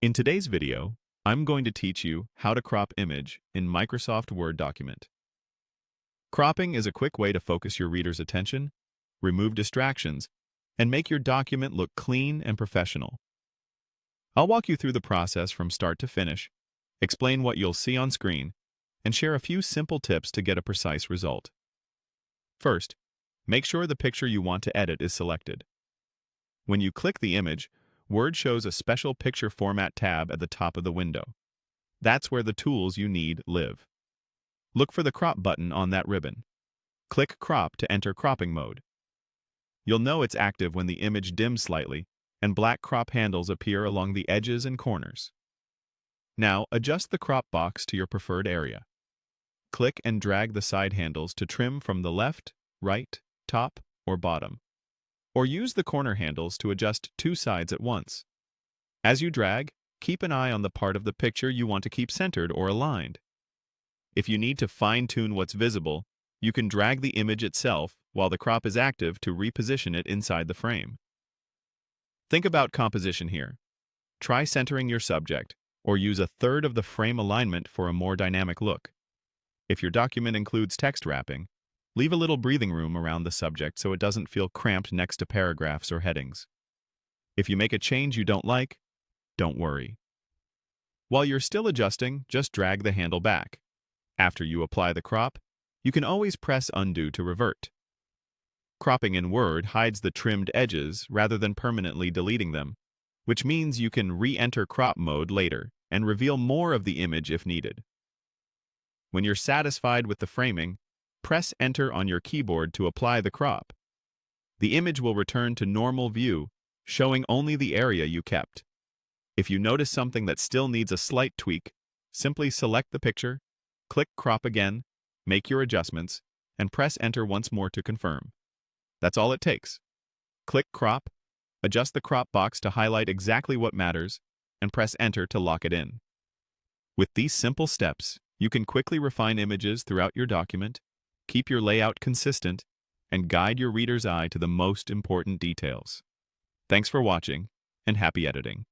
In today's video, I'm going to teach you how to crop image in Microsoft Word document. Cropping is a quick way to focus your reader's attention, remove distractions, and make your document look clean and professional. I'll walk you through the process from start to finish, explain what you'll see on screen, and share a few simple tips to get a precise result. First, make sure the picture you want to edit is selected. When you click the image, Word shows a special Picture Format tab at the top of the window. That's where the tools you need live. Look for the Crop button on that ribbon. Click Crop to enter cropping mode. You'll know it's active when the image dims slightly and black crop handles appear along the edges and corners. Now, adjust the crop box to your preferred area. Click and drag the side handles to trim from the left, right, top, or bottom. Or use the corner handles to adjust two sides at once. As you drag, keep an eye on the part of the picture you want to keep centered or aligned. If you need to fine-tune what's visible, you can drag the image itself while the crop is active to reposition it inside the frame. Think about composition here. Try centering your subject, or use a third of the frame alignment for a more dynamic look. If your document includes text wrapping, leave a little breathing room around the subject so it doesn't feel cramped next to paragraphs or headings. If you make a change you don't like, don't worry. While you're still adjusting, just drag the handle back. After you apply the crop, you can always press undo to revert. Cropping in Word hides the trimmed edges rather than permanently deleting them, which means you can re-enter crop mode later and reveal more of the image if needed. When you're satisfied with the framing, press Enter on your keyboard to apply the crop. The image will return to normal view, showing only the area you kept. If you notice something that still needs a slight tweak, simply select the picture, click Crop again, make your adjustments, and press Enter once more to confirm. That's all it takes. Click Crop, adjust the crop box to highlight exactly what matters, and press Enter to lock it in. With these simple steps, you can quickly refine images throughout your document, keep your layout consistent, and guide your reader's eye to the most important details. Thanks for watching, and happy editing.